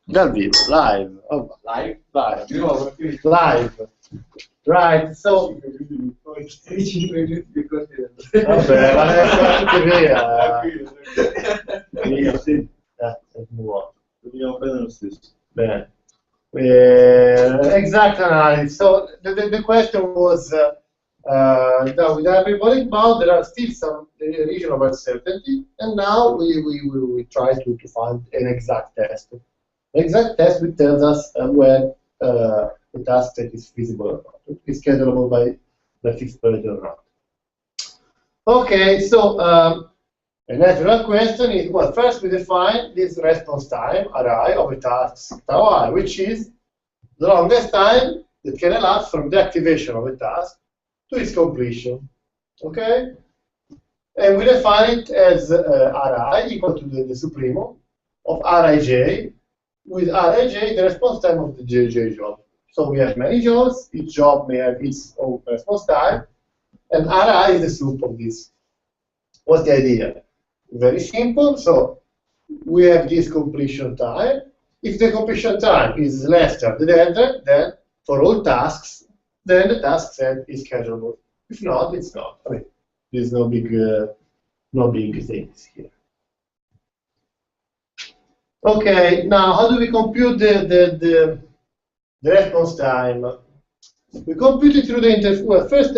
Dal vivo, live. Oh, Live? live. Di nuovo? Live. Right, so... Vabbè, ma anche via. Via, sì. Dobbiamo prendere lo stesso. Bene. Exact analysis. So the question was, with hyperbolic bound, there are still some region of uncertainty, and now we try to find an exact test. The exact test which tells us when the task set is feasible or not, is schedulable by the fixed period or not. Okay, so a natural question is, well, first we define this response time, Ri, of a task tau I, which is the longest time that can elapse from the activation of a task to its completion. Okay? And we define it as Ri equal to the supremo of Rij, with Rij the response time of the J job. So we have many jobs, each job may have its own response time, and Ri is the soup of this. What's the idea? Very simple. So we have this completion time. If the completion time is less than the deadline, then for all tasks, then the task set is schedulable. If not, it's not. I mean, there's no big things here. Okay, now how do we compute the response time? We compute it through the interference. Well, first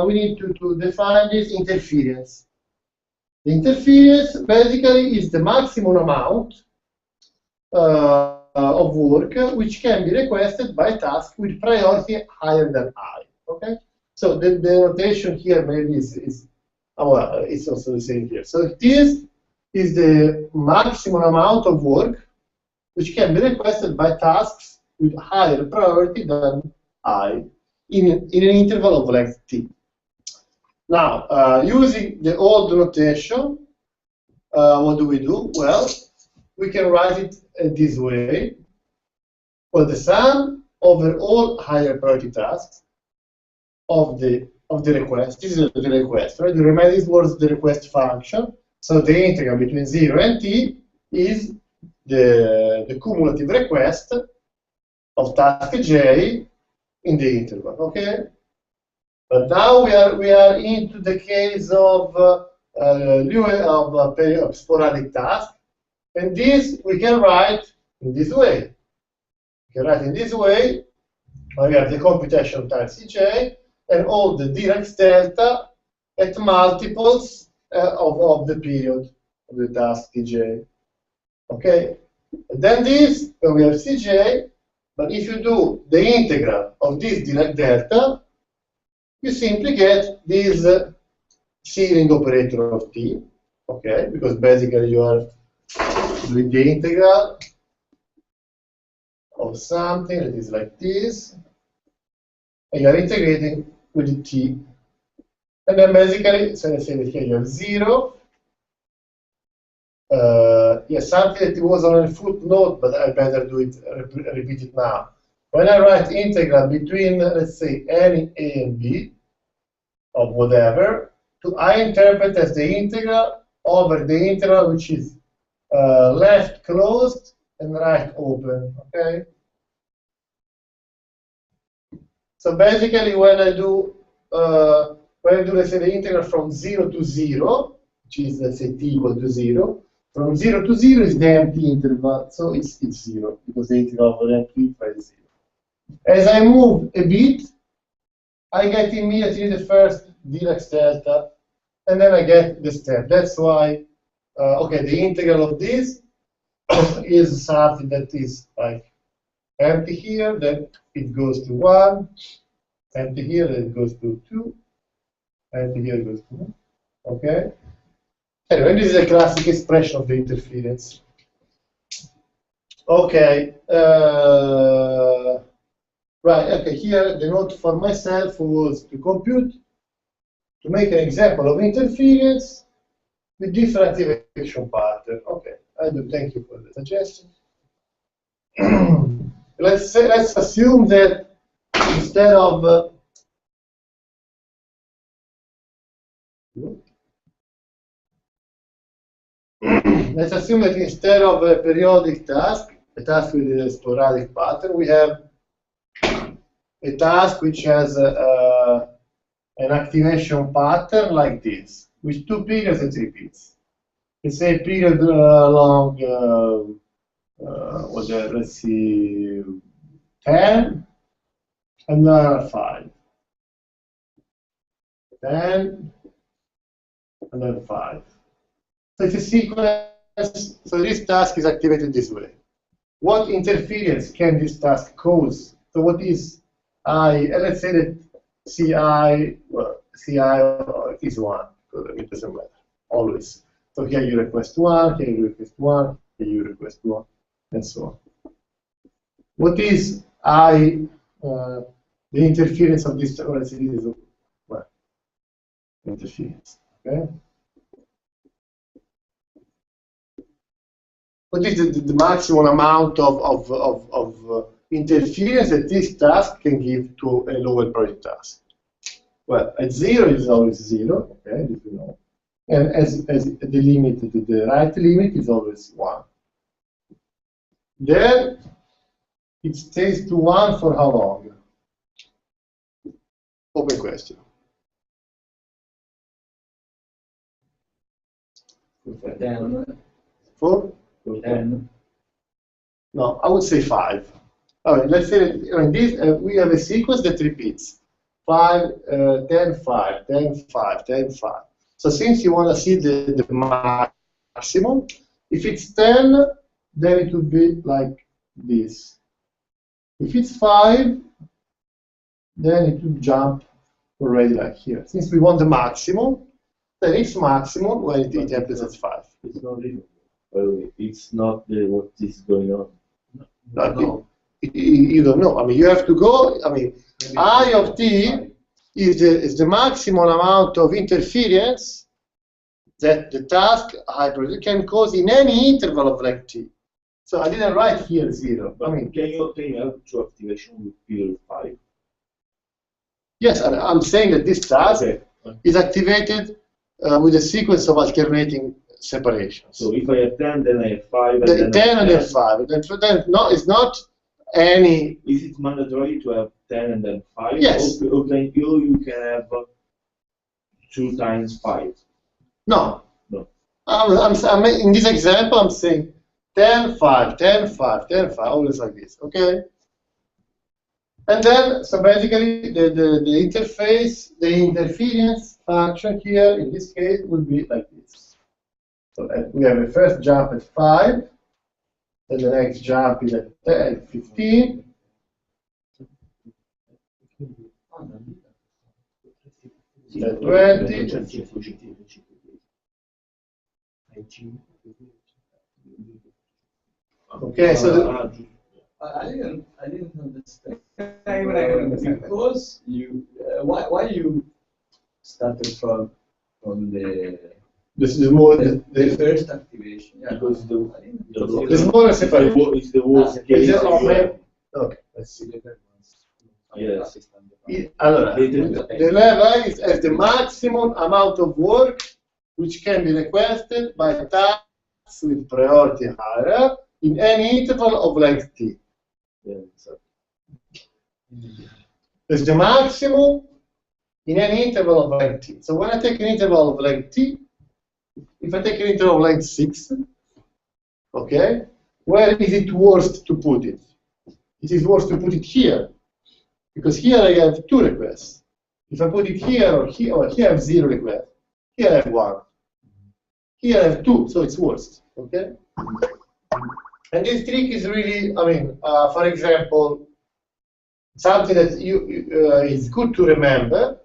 we need to define this interference. The interference basically is the maximum amount of work which can be requested by task with priority higher than I. Okay, so the notation here maybe is well, it's also the same here. So this is the maximum amount of work which can be requested by tasks with higher priority than I in an interval of length t. Now, using the old notation, what do we do? Well, we can write it this way. Well, the sum over all higher priority tasks of the request. This is the request, right? You remember this was the request function. So the integral between 0 and t is the cumulative request of task j in the interval. Okay. But now we are into the case of sporadic task, and this we can write in this way. We can write in this way. We have the computation time Cj and all the Dirac delta at multiples of the period of the task Tj. Okay. And then this we have Cj, but if you do the integral of this Dirac delta, you simply get this ceiling operator of t, okay? Because basically you are doing the integral of something that is like this, and you are integrating with the t. And then basically, so let's say that here you have 0. Yes, something that was on a footnote, but I better do it, repeat it now. When I write integral between, let's say, any a and b of whatever, I interpret as the integral over the integral which is left closed and right open. Okay. So basically, when I do let's say the integral from 0 to 0, which is let's say t equal to 0, from 0 to 0 is the empty interval, so it's 0 because the integral over empty is 0. As I move a bit, I get immediately the first Dirac delta, and then I get the step. That's why, okay, the integral of this is something that is like empty here, then it goes to 1, empty here, then it goes to 2, empty here, it goes to 1. Okay? Anyway, this is a classic expression of the interference. Okay. Right, okay, here the note for myself was to compute, to make an example of interference with differentiation pattern. Okay, I do thank you for the suggestion. Let's assume that instead of let's assume that instead of a periodic task, a task with a sporadic pattern. We have a task which has an activation pattern like this, with 2 periods and 3 repeats. Let's say period long, let's see, 10, and then 5. 10, and then 5. So it's a sequence, so this task is activated this way. What interference can this task cause? So what is I, and let's say that CI, well, CI is 1, because it doesn't matter, always. So here you request 1, here you request 1, here you request 1, and so on. What is I, the interference of this, let's say this is, well, interference, okay? What is the maximum amount of interference that this task can give to a lower priority task? Well, at 0 is always 0, okay, this we know. And as the limit, the right limit is always 1. Then it stays to 1 for how long? Open question. For 10. For? 10. No, I would say 5. All right, let's say that in this, we have a sequence that repeats 5, 10, 5, 10, 5, 10, 5. So since you want to see the maximum, if it's 10, then it would be like this. If it's 5, then it would jump already like here. Since we want the maximum, then it's maximum when it happens at 5. It's not even. Well, it's not what is going on. No. You don't know. I mean, you have to go. I mean, I of t is the maximum amount of interference that the task can cause in any interval of length t. So I didn't write here 0. But I mean, can you have true activation with period 5? yes, I'm saying that this task is activated with a sequence of alternating separations. So if I have 10, then I have 5. And then 10 and then 5. And then no, it's not any. Is it mandatory to have 10 and then 5? Yes. Or can you can have 2 times 5? No. No. I'm in this example, I'm saying 10, 5, 10, 5, 10, 5, always like this, okay? And then, so basically, the interface, the interference function here, in this case, would be like this. So we have a first jump at 5, then the next jump is at 10, 15. At 20. Okay, so I didn't understand. Because you, why you started from the first activation? Yeah. Because the smaller separation is the worst case. Okay, let's see. Yes. Allora, the level is as the maximum amount of work which can be requested by tasks with priority higher in any interval of length t. Yeah, so. It's the maximum in any interval of length t. So when I take an interval of length t, if I take an interval of length 6, okay, where is it worst to put it? It is worst to put it here, because here I have 2 requests. If I put it here or here I have 0 requests. Here I have 1. Here I have 2, so it's worst, okay? And this trick is really, I mean, for example, something that is good to remember.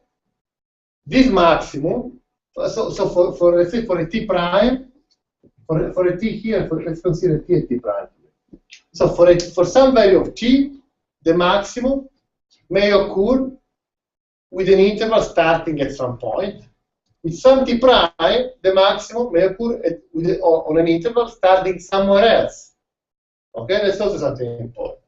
This maximum, so for let's say for a t prime, for a t here, let's consider t and t prime. So for some value of t, the maximum may occur with an interval starting at some point. With some t prime, the maximum may occur on an interval starting somewhere else. Okay, that's also something important.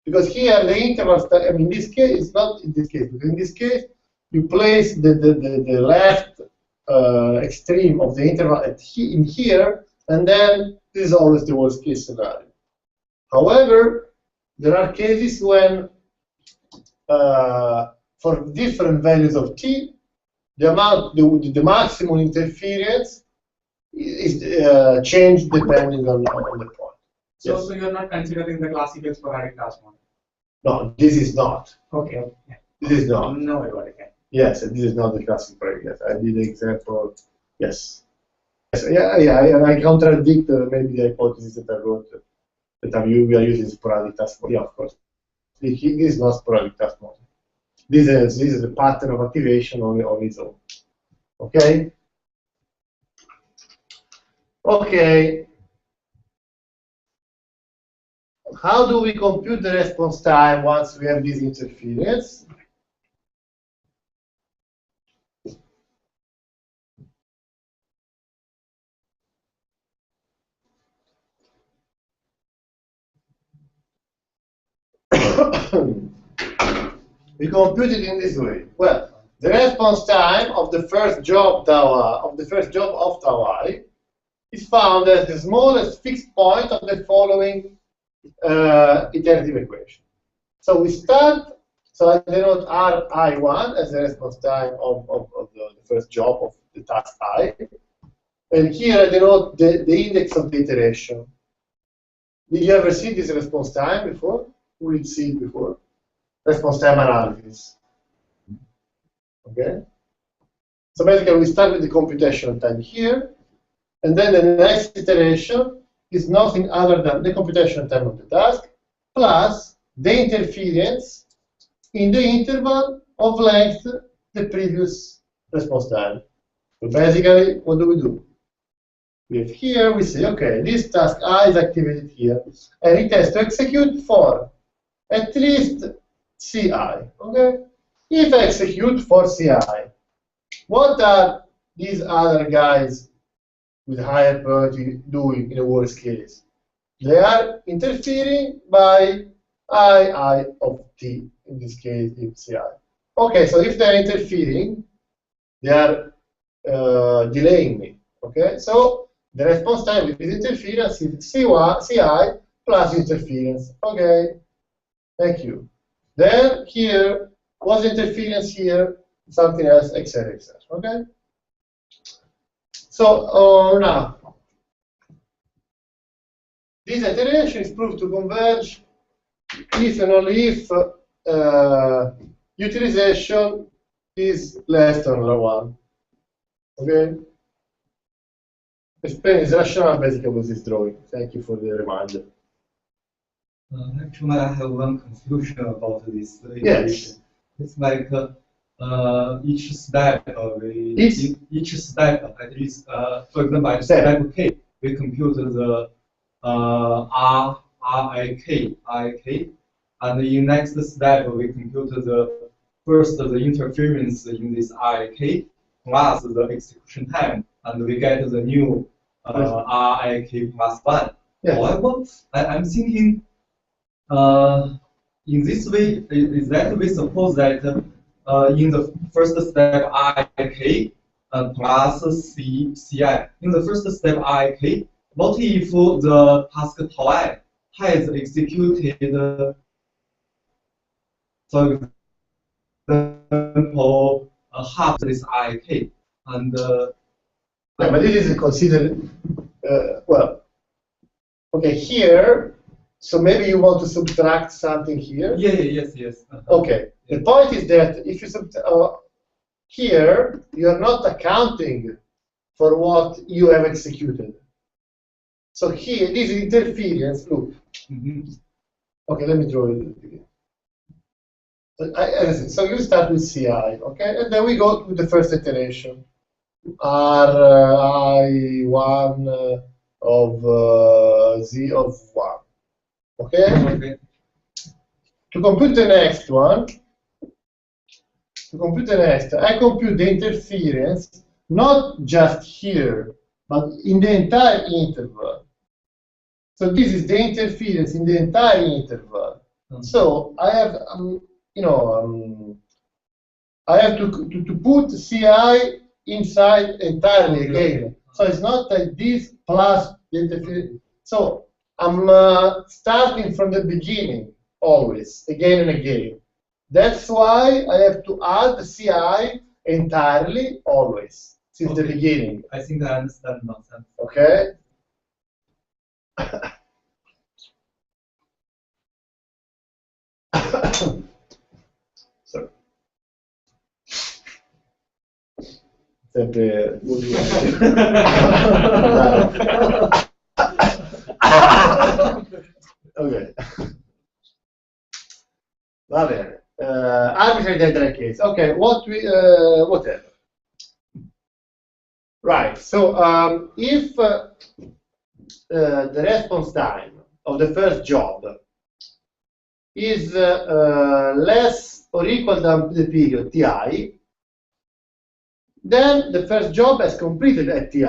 Because here the interval, I mean, in this case, it's not in this case, because in this case, you place the left extreme of the interval in here, and then this is always the worst case scenario. However, there are cases when, for different values of t, the maximum interference is changed depending on the point. So, Yes. so you're not considering the classical sporadic task model. No, this is not. Okay. Yeah. This is not. No, I got it. Yeah. Yes, this is not the classic predicate. I did the example. Yes. Yes. Yeah. And I contradict maybe the hypothesis that I wrote that we are using sporadic task model. Yeah, of course. This is not sporadic task model. This is a pattern of activation on its own. Okay. Okay. How do we compute the response time once we have this interference? We compute it in this way. Well, the response time of the first job of tau I is found as the smallest fixed point of the following iterative equation. So we start. So I denote Ri1 as the response time of the first job of the task I, and here I denote the index of the iteration. Did you ever see this response time before? Who did see it before? Response time analysis. Okay? So basically we start with the computational time here, and then the next iteration is nothing other than the computational time of the task plus the interference in the interval of length the previous response time. So basically, what do? We have here, we say, okay, this task I is activated here, and it has to execute for at least Ci. Okay? If I execute for Ci, what are these other guys with higher priority doing in the worst case? They are interfering by I of t, in this case, if Ci. Okay, so if they're interfering, they are delaying me. Okay, so the response time with this interference is Ci plus interference. Okay, thank you. Then here, what's interference here? Something else, etc. Okay? So now, this iteration is proved to converge if and only if utilization is less than one. Okay? Explain this rationale basically with this drawing. Thank you for the reminder. Actually, I have one confusion about this iteration. Yes. It's like each step, each step, at least, for example, at step K, we compute the RIK, and in next step, we compute the interference in this RIK plus the execution time, and we get the new RIK plus 1. Yes. However, I'm thinking, in this way, is that we suppose that in the first step IK plus CI. In the first step IK, what if the task tau I has executed, for example, half this IK, and yeah, but this is considered well. Okay, here. So maybe you want to subtract something here? Yes. Okay. The point is that if you here, you are not accounting for what you have executed. So here, this is interference. Look. Okay, let me draw it again. So you start with Ci, okay, and then we go to the first iteration, I1 of Z of 1. Okay? To compute the next one, I compute the interference not just here, but in the entire interval. So this is the interference in the entire interval. So I have, I have to put Ci inside entirely again. So it's not like this plus the interference. So I'm starting from the beginning, always, again and again. That's why I have to add the CI entirely, always, since the beginning. I think I understand nonsense. Okay? Sorry. Sempre ok. Va bene. Arbitrary deadline case. Okay, whatever. Right. So if the response time of the first job is less or equal than the period ti, then the first job has completed at ti.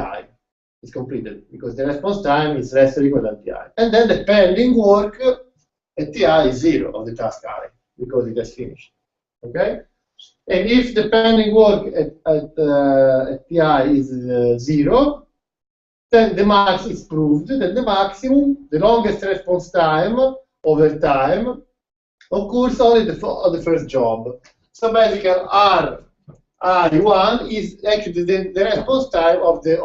It's completed because the response time is less or equal than ti. And then the pending work at ti is 0 of the task array because it has finished. Okay? And if the pending work at ti is 0, then the max is proved that the maximum, the longest response time over time, occurs only on the first job. So basically, R1 is actually the response time of the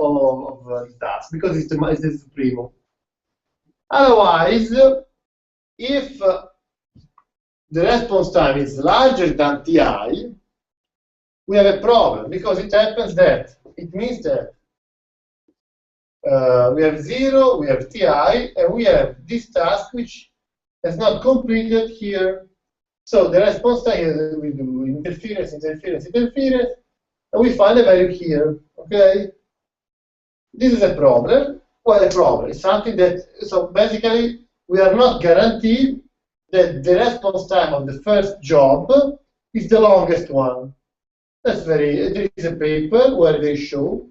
task because it's the supremo. Otherwise, if the response time is larger than ti, we have a problem because it happens that it means that we have 0, we have ti, and we have this task which has not completed here. So the response time is we do interference, interference, interference, and we find a value here. Okay? This is a problem. Well, a problem is something that, so basically, we are not guaranteed that the response time of the first job is the longest one. That's there is a paper where they show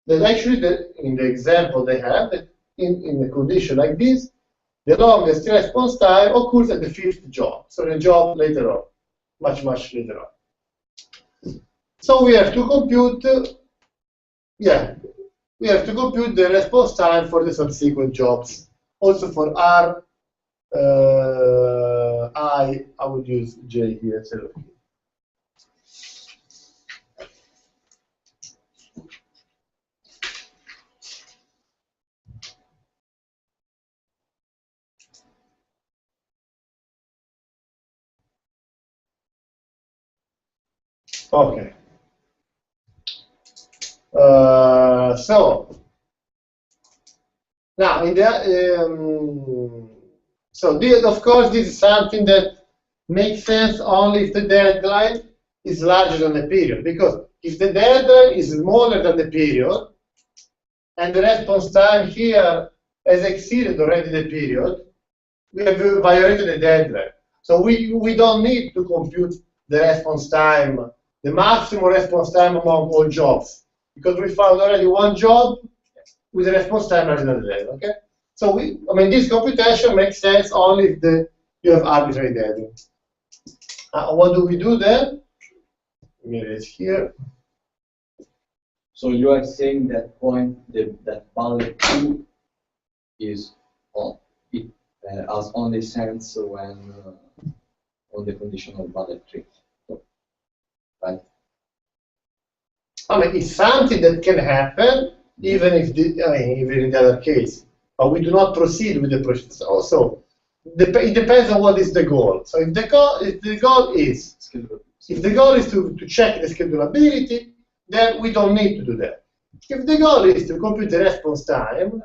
that actually, in the example they have, that in a condition like this, the longest response time occurs at the 5th job, so the job later on, much, much later on. So we have to compute, we have to compute the response time for the subsequent jobs. Also for R, I would use J here instead of Q. Okay. So now in the so this, of course, this is something that makes sense only if the deadline is larger than the period. Because if the deadline is smaller than the period, and the response time here has exceeded already the period, we have violated the deadline. So we don't need to compute the response time, the maximum response time among all jobs, because we found already one job with a response time larger than the deadline. Okay? So this computation makes sense only if you have arbitrary deadline. What do we do then? Let me erase here. So you are saying that that value 2 is on it has only sense when on the condition of value 3, right? It's something that can happen even if even in the other case, but we do not proceed with the process. Also, it depends on what is the goal. So if the goal is to check the schedulability, then we don't need to do that. If the goal is to compute the response time,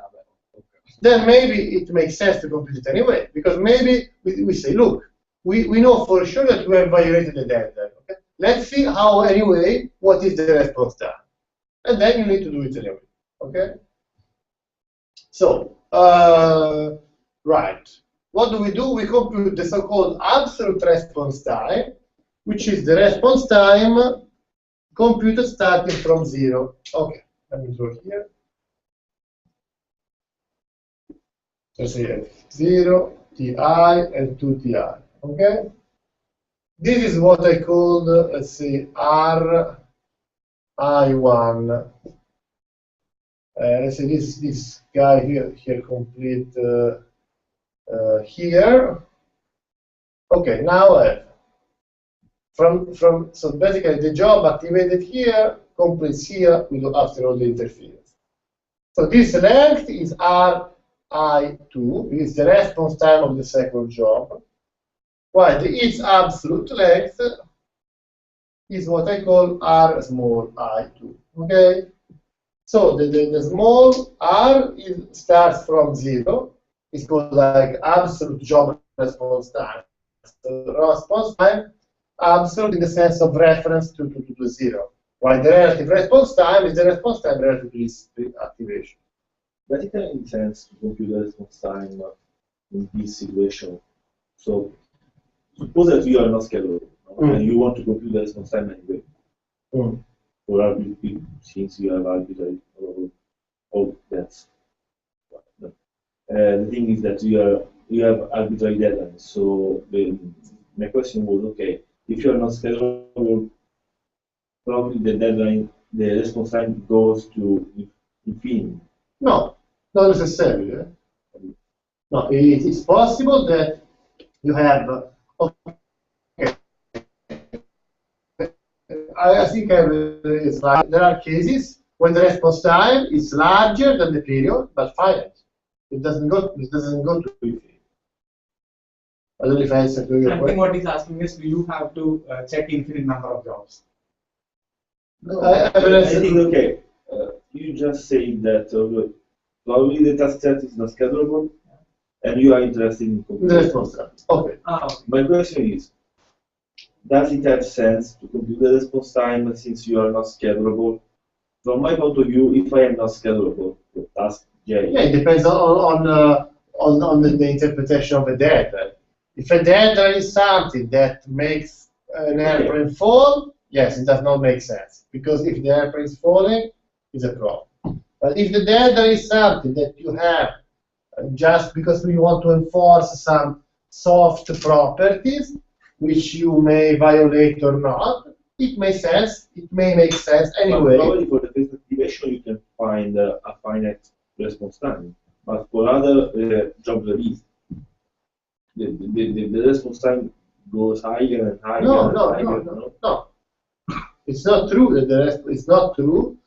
then maybe it makes sense to compute it anyway, because maybe we say, look, we know for sure that we have violated the deadline. Okay? Let's see how anyway, what is the response time. And then you need to do it anyway. Okay? So, right. What do? We compute the so-called absolute response time, which is the response time computed starting from 0. Okay, let me draw here. Let's say 0, Ti, and 2 Ti. Okay? This is what I called, let's say, RI1. Let's say this guy here complete here. Okay, now I have so basically the job activated here completes here after all the interference. So this length is RI2, is the response time of the second job, while its absolute length is what I call R small I2. Okay? So the small r starts from 0. It's called like absolute job response time. So response time, absolute in the sense of reference to 0. While the relative response time is the response time relative to this activation. But it can make sense to compute the response time in this situation. So suppose that you are not scheduled, and you want to compute the response time anyway. For arbitrary, since you have arbitrary, that's. The thing is that you have arbitrary deadlines. So my question was, okay, if you are not scheduled, probably the deadline, the response time goes to infinity. No, not necessarily. No, it is possible that you have. Okay. I think it's like there are cases when the response time is larger than the period, but finite. It doesn't go to infinity. I don't know if I answered to your I think question. what he's asking is, do you have to check infinite number of jobs? I think, okay, you just say that probably the task set is not schedulable, and you are interested in computing the response time. Okay. Okay. My question is, does it have sense to compute the response time since you are not schedulable? From my point of view, if I am not schedulable, the task J. Yeah, it depends on the interpretation of a deadline. If a deadline is something that makes an airplane fall, yes, it does not make sense, because if the airplane is falling, it's a problem. But if the deadline is something that you have just because we want to enforce some soft properties, which you may violate or not, it may sense. It may make sense anyway. But probably for the first activation, you can find a finite response time. But for other job release, the response time goes higher and higher. No. It's not true that it's not true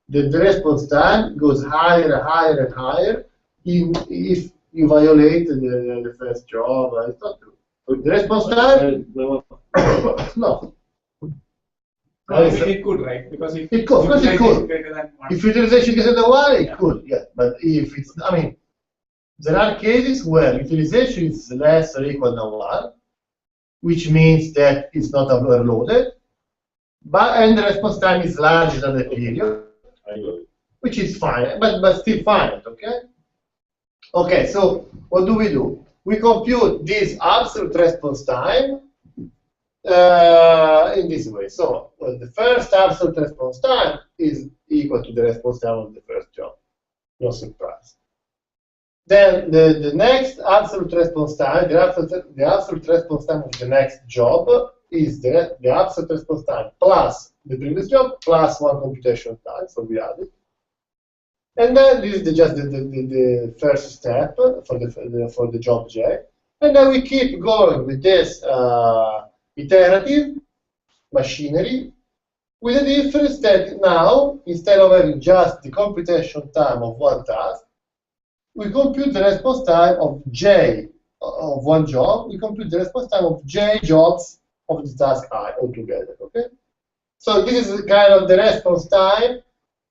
that the response time goes higher and higher and higher if you violate the first job. It's not true. The response time, no. No, I mean, it could, right? Because if It could, of course it could. utilization greater than 1, If utilization is greater than 1, it could, yeah. But if it's, I mean, there are cases where utilization is less or equal than 1, which means that it's not overloaded, and the response time is larger than the period, which is fine, but still fine, okay? Okay, so what do? We compute this absolute response time in this way. So the first absolute response time is equal to the response time of the first job. No surprise. Then the next absolute response time, the absolute response time of the next job is the absolute response time plus the previous job plus 1 computation time. So we add it. And then this is just the first step for the job J. And then we keep going with this iterative machinery, with the difference that now, instead of having just the computation time of one task, we compute the response time of J of one job, we compute the response time of J jobs of the task I altogether, okay? So this is kind of the response time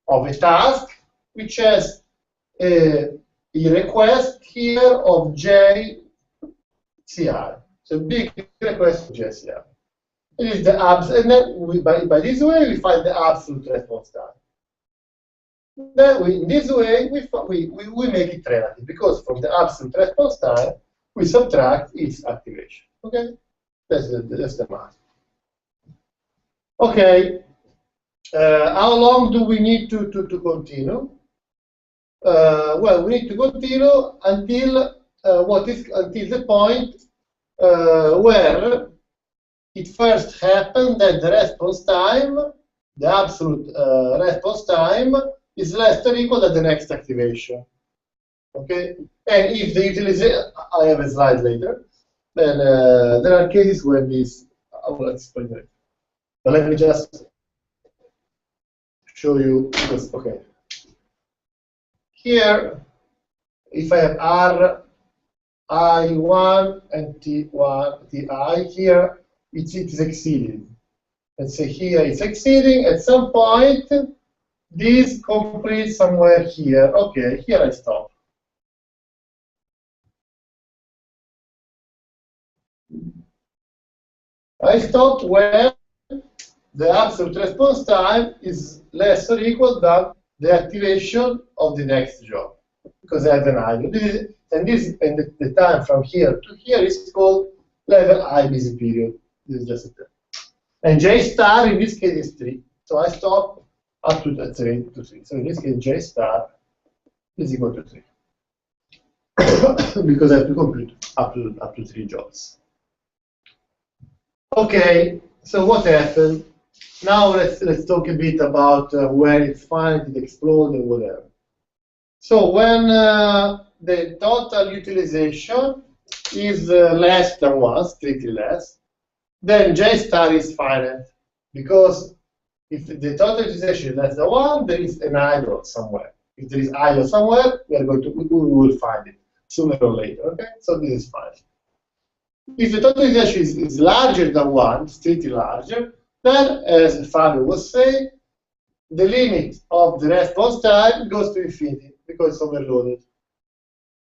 of a task, which has a request here of J CI. So big request of J CI. It is the absolute, and then by this way we find the absolute response time. Then in this way we make it relative, because from the absolute response time we subtract its activation. Okay, that's the math. Okay, how long do we need to continue? Well, we need to continue until until the point where it first happened that the response time, the absolute response time, is less or equal than the next activation. Okay, and if the utilization, I have a slide later. Then there are cases when this. I will explain it. But let me just show you this. Okay. Here, if I have R I1 and T1, Ti, here it is exceeding. Let's say here it's exceeding. At some point, this completes somewhere here. Okay, here I stop. I stop when the absolute response time is less or equal than the activation of the next job, because I have an idle. And the time from here to here is called level I busy period. This is just a term. And J star in this case is 3. So I stop up to 3. So in this case, J star is equal to 3. Because I have to compute up to 3 jobs. Okay, so what happened? Now let's talk a bit about where it's finite, it explodes, and whatever. So when the total utilization is less than 1, strictly less, then J star is finite, because if the total utilization is less than 1, there is an idle somewhere. If there is idle somewhere, we will find it sooner or later. Okay, so this is finite. If the total utilization is larger than 1, strictly larger, then, as Fabio was saying, the limit of the response time goes to infinity because it's overloaded.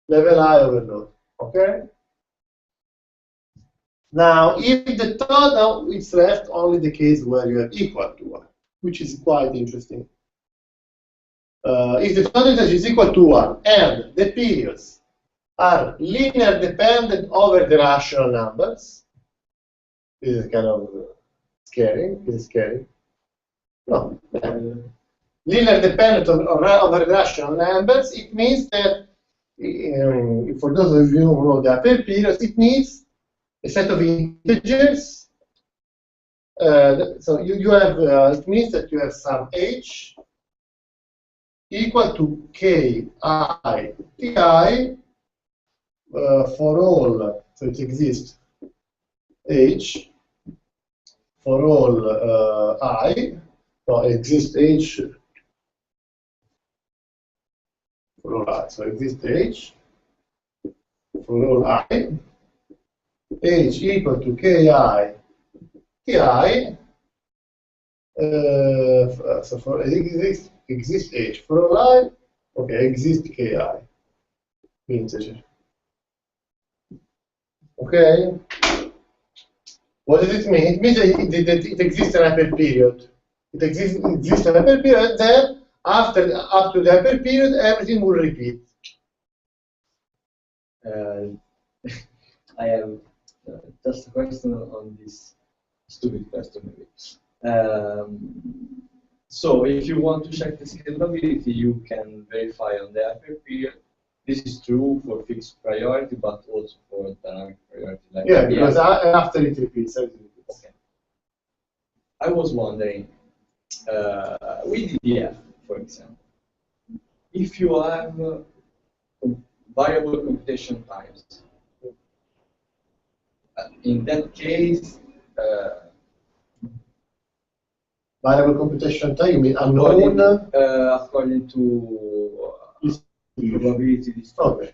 Level I overload. Okay? Now, if the total is left only the case where you have equal to 1, which is quite interesting. If the total utilization is equal to 1 and the periods are linear dependent over the rational numbers, this is kind of scary. This is scary. No. Linear dependent over rational numbers, it means that, for those of you who know the upper periods, it means a set of integers. So you have, it means that you have some h equal to ki ti for all, so it exists h for all I, no, exists h for all I, so exists h for all I, h equal to ki ti, so for exists h for all I, okay, exists ki, integer. Okay? What does it mean? It means that it exists an hyper period. It exists an hyper period, then up to the hyper period, everything will repeat. I have just a question on this stupid question, maybe. So if you want to check the scalability, you can verify on the hyper period. This is true for fixed priority, but also for dynamic priority. Like yeah, because after it repeats, everything repeats. Okay. I was wondering, with EDF, for example, if you have variable computation times, in that case, variable computation time, you mean unknown? According to probability distribution. Okay.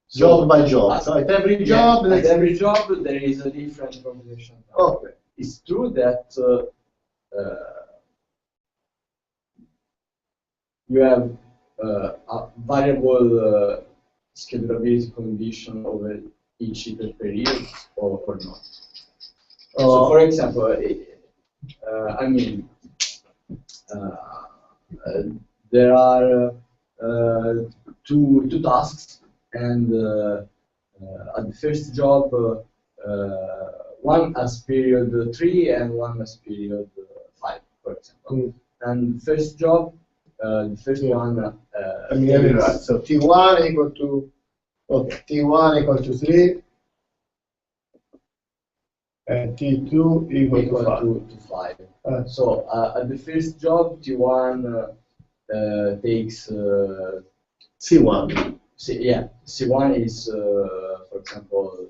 So, job by job. So at every job, at every job there is a different computation time. Okay. It's true that you have a variable scalability condition over each iterative period, or not. So, for example, I mean, there are two tasks, and at the first job, one has period 3 and one has period 5, for example. And first job, the first one. I mean, right. So T1 equal to, okay, T1 equal to 3, and T2 equal to 5. So at the first job, T1 takes C1. Yeah, C1 is, for example,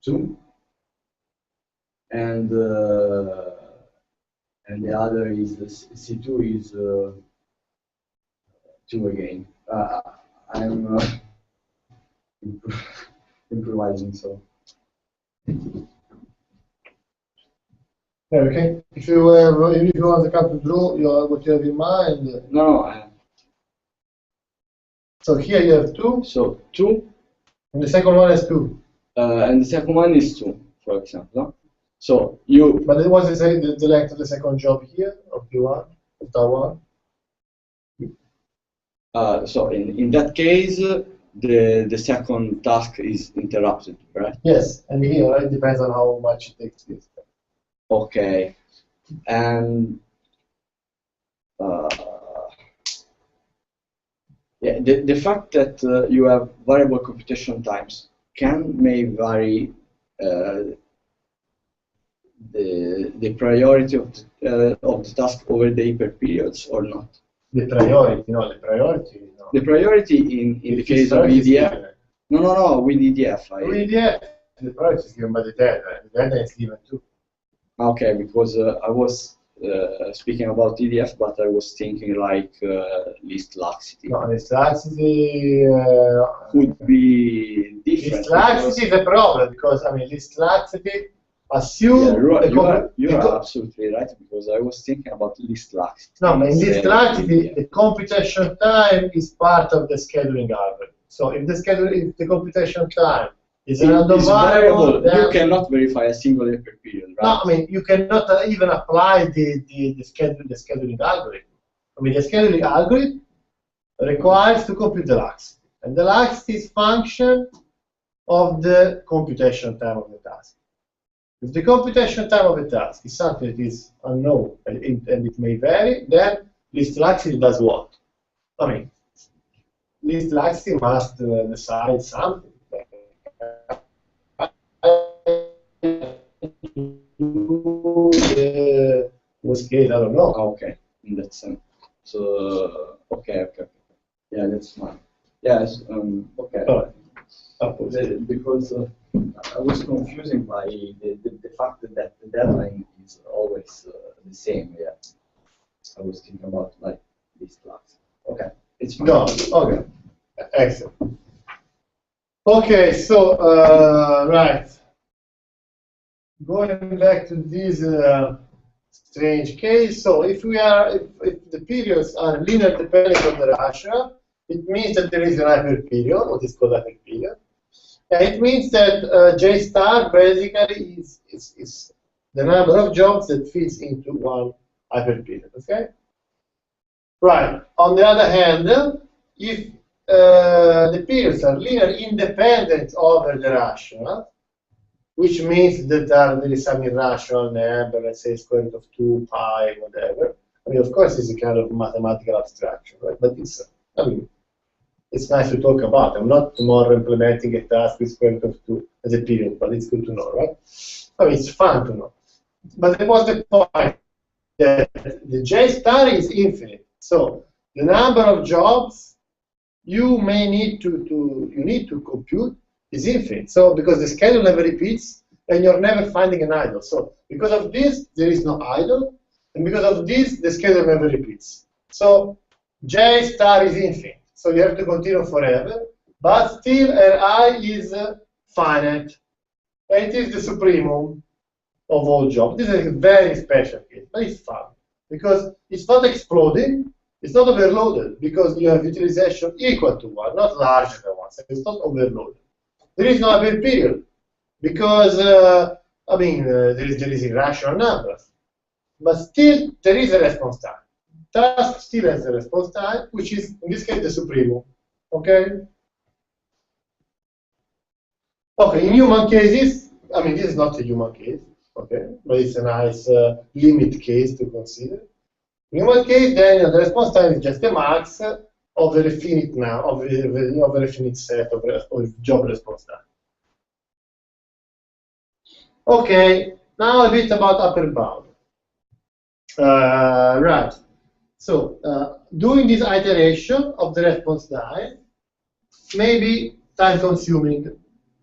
2, and the other is C2 is 2 again. I'm improvising, so. Okay. If you want to come to draw what you have in mind. No. So here you have 2. So 2. And the second one is 2. And the second one is 2, for example. So you. But what is the length of the second job here of P1, of that one? So in that case, the second task is interrupted, right? Yes, and here it depends on how much it takes this. Okay, and yeah, the fact that you have variable computation times may vary the priority of the task over the hyperperiods or not. The priority, no, the priority. No. The priority in the case of EDF. No, with EDF. With EDF, the priority is given by the deadline. The deadline is given too. Okay, because I was speaking about EDF, but I was thinking like list laxity. No, list laxity could be different. List laxity is a problem because list laxity assume you are absolutely right, because I was thinking about list laxity. No, in list laxity, the computation time is part of the scheduling algorithm. So if the computation time is a random variable, then you cannot verify a single hyperperiod, right? No, you cannot even apply the scheduling algorithm. The scheduling algorithm requires to compute the laxity, and the laxity is function of the computation time of the task. If the computation time of a task is something that is unknown and it may vary, then list laxity does what? List laxity must decide something. Worst case, I don't know. Okay, in that sense. So, okay. Yeah, that's fine. Yes, okay. Because I was confusing by the fact that the deadline is always the same. Yeah, I was thinking about like this class. Okay, it's fine. No, okay, excellent. Okay, so right, going back to this strange case. So if the periods are linear dependent on the rational, it means that there is an hyperperiod, what is called hyperperiod. And it means that J star basically is the number of jobs that fits into one hyperperiod, okay? Right, on the other hand, if the periods are linear independent over the rational, which means that there is some irrational number, let's say square root of 2, pi, whatever. Of course, it's a kind of mathematical abstraction, right? But it's, it's nice to talk about. I'm not tomorrow implementing a task with square root of 2 as a period, but it's good to know, right? It's fun to know. But that was the point, that the J star is infinite. So the number of jobs you may need to compute is infinite. So because the schedule never repeats and you're never finding an idle. So because of this, there is no idle, and because of this, the schedule never repeats. So J star is infinite. So you have to continue forever, but still Ri is finite. And it is the supremum of all jobs. This is a very special case, but it's fun because it's not exploding, it's not overloaded, because you have utilization equal to 1, not larger than 1. So it's not overloaded. There is no hyperperiod because there is irrational numbers, but still there is a response time. Task still has a response time, which is in this case the supremum. Okay. Okay. In human cases, this is not a human case. Okay, but it's a nice limit case to consider. In human case, then the response time is just the max of a finite now of a finite set of job response time. Okay, now a bit about upper bound. Right. So doing this iteration of the response time may be time-consuming,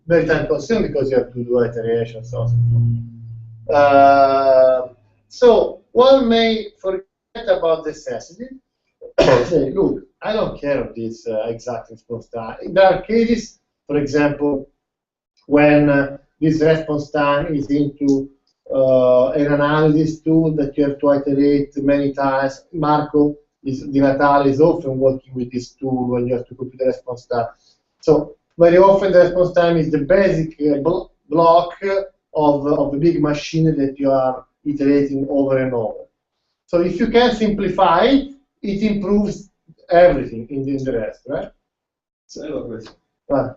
very time-consuming because you have to do iterations, so on and so forth. So one may forget about necessity. Say, look, I don't care of this exact response time. There are cases, for example, when this response time is into an analysis tool that you have to iterate many times. Marco Di Natale is often working with this tool when you have to compute the response time. So very often the response time is the basic block of a big machine that you are iterating over and over. So if you can simplify it, it improves everything in the rest, right? So I have a question. Right.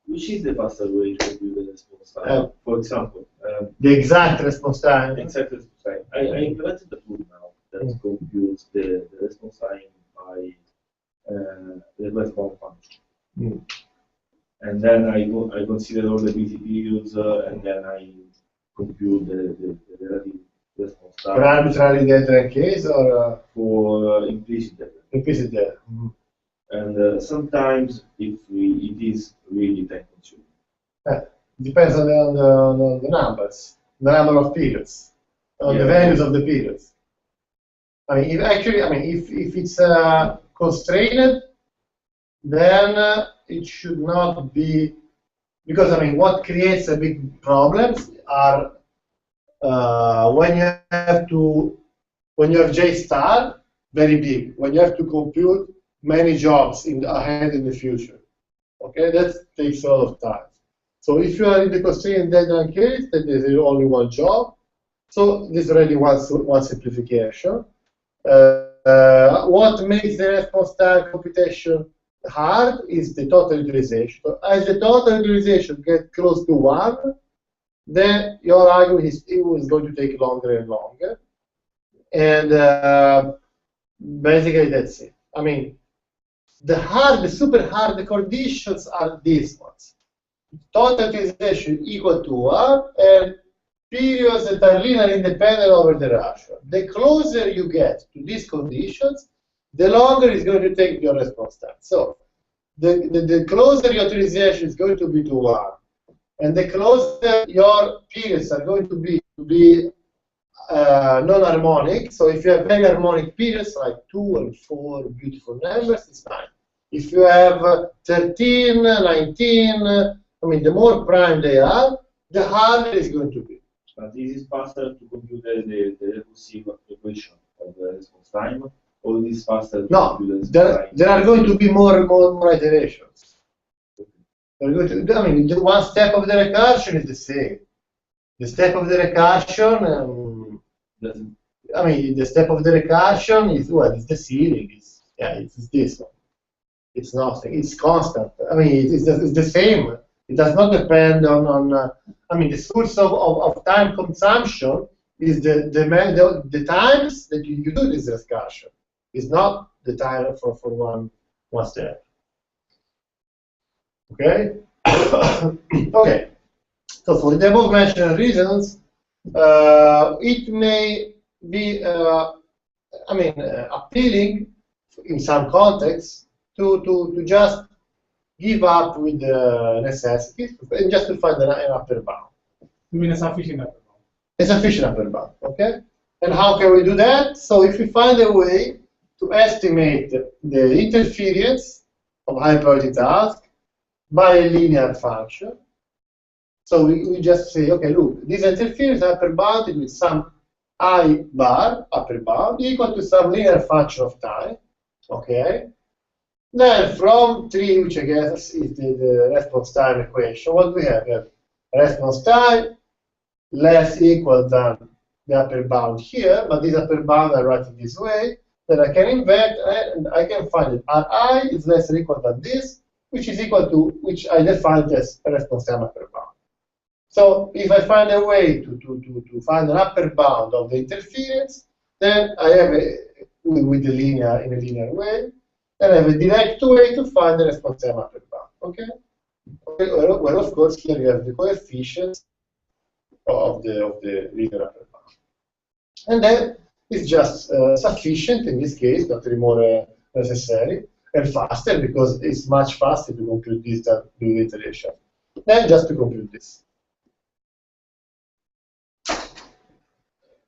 Which is the faster way to compute the response time? For example, The exact response time. exact response time. I implemented the tool now that computes the response time by the request bound function. And then I consider all the busy periods, and then I compute the relative response time. For arbitrary data case or For implicit data. implicit data? And sometimes it is really time consuming. Depends on the numbers, the number of periods, on the values of the periods. I mean, if it's constrained, then it should not be, because I mean, what creates a big problems are when you have J star very big, when you have to compute many jobs ahead in the future. Okay, that takes a lot of time. So if you are in the constrained deadline case, then there's only one job. So this is already one simplification. What makes the response time computation hard is the total utilization. So as the total utilization gets close to 1, then your algorithm is going to take longer and longer. And basically that's it. I mean, the super hard conditions are these ones. Total utilization equal to 1 and periods that are linearly independent over the ratio. The closer you get to these conditions, the longer it's going to take your response time. So the closer your utilization is going to be to 1, and the closer your periods are going to be non-harmonic. So if you have very harmonic periods like 2 and 4 beautiful numbers, it's fine. If you have 13, 19, I mean, the more prime they are, the harder it's going to be. But this is faster to compute the recursive equation of the response time, or this is faster to compute the response time? There are going to be more iterations. They're going to, I mean, one step of the recursion is the same. The step of the recursion, I mean, the step of the recursion is what? It's the ceiling. It's this one. It's nothing. It's constant. I mean, it's the same. It does not depend on I mean, the source of time consumption is the times that you do this recursion. It's not the time for one step. Okay? Okay. So for the above mentioned reasons, it may be, appealing in some contexts to just give up with the necessities and just to find an upper bound. You mean a sufficient upper bound? A sufficient upper bound, okay? And how can we do that? So if we find a way to estimate the interference of high priority task by a linear function, so we just say, okay, look, this interference upper bound with some I bar upper bound equal to some linear function of time, okay? Then from 3, which I guess is the response time equation, what we have? We have response time less equal than the upper bound here, but this upper bound I write it this way, then I can invert and I can find that Ri is less or equal than this, which is equal to, which I defined as response time upper bound. So if I find a way to find an upper bound of the interference, then I have with the linear in a linear way, then I have a direct way to find the response time upper bound. Okay? Well, of course, here you have the coefficients of the linear upper bound. And then is just sufficient in this case, not anymore necessary, and faster because it's much faster to compute this than do the iteration. Then just to compute this.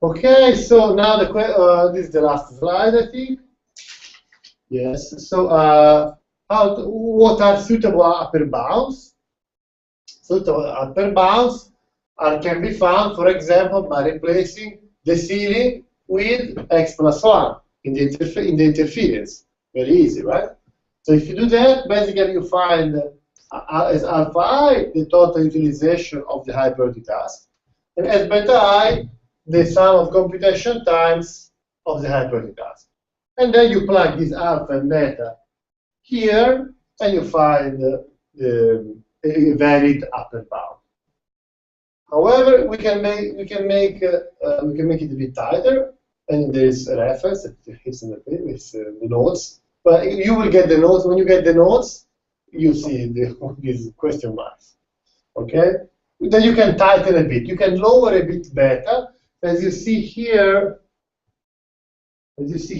Okay, so now this is the last slide, I think. Yes. So what are suitable upper bounds? Suitable upper bounds can be found, for example, by replacing the ceiling with x+1 in the interference. Very easy, right? So if you do that, basically you find as alpha I the total utilization of the high priority task, and as beta I the sum of computation times of the high priority task. And then you plug this alpha and beta here, and you find a valid upper bound. However, we can make it a bit tighter, and there is a reference that is in the notes. But you will get the notes. When you get the notes, you see these question marks. Okay. Then you can tighten a bit. You can lower a bit beta, as you see here. As you see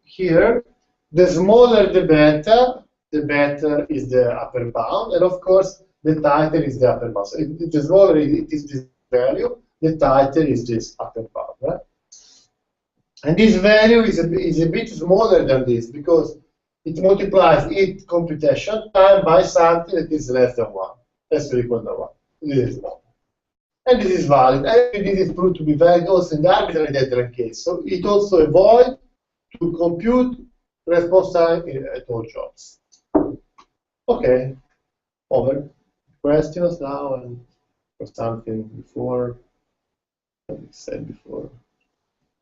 here, the smaller the better is the upper bound, and of course the tighter is the upper bound. So the smaller it is this value, the tighter is this upper bound, right? And this value is a bit smaller than this because it multiplies its computation time by something that is less than 1, less or equal to 1. This is 1. And this is valid. And this is proved to be valid also in the arbitrary deadline case. So it also avoids to compute response time at all jobs. Okay, over. Questions now and or something before I said before.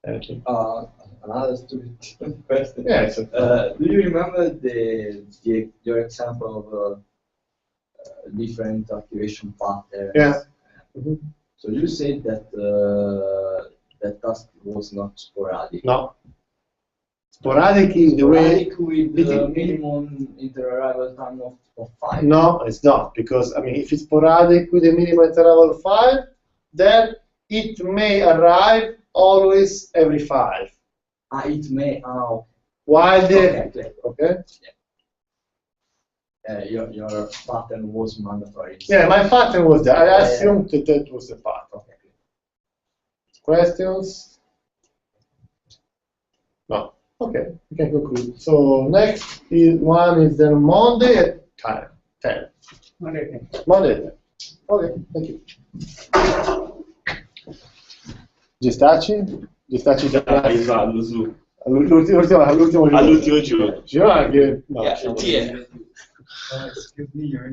Anything? Another stupid question. Yeah. Do you remember your example of different activation patterns? Yeah. Mm-hmm. So you said that that task was not sporadic. No. Sporadic in the way. Sporadic with the minimum interarrival time of 5. No, it's not, because I mean, if it's sporadic with a minimum interval of 5, then it may arrive always every 5. It may. While the Okay. Your pattern was mandatory. Yeah, my pattern was there. I assumed that was the pattern. Okay. Questions? No. Okay, we can conclude. So next one is then Monday at 10. Monday. Monday at 10. Okay, thank you. Gestaci già Arrivato su all'ultimo all'ultimo giorno. giorno. Yeah, Excuse me, you're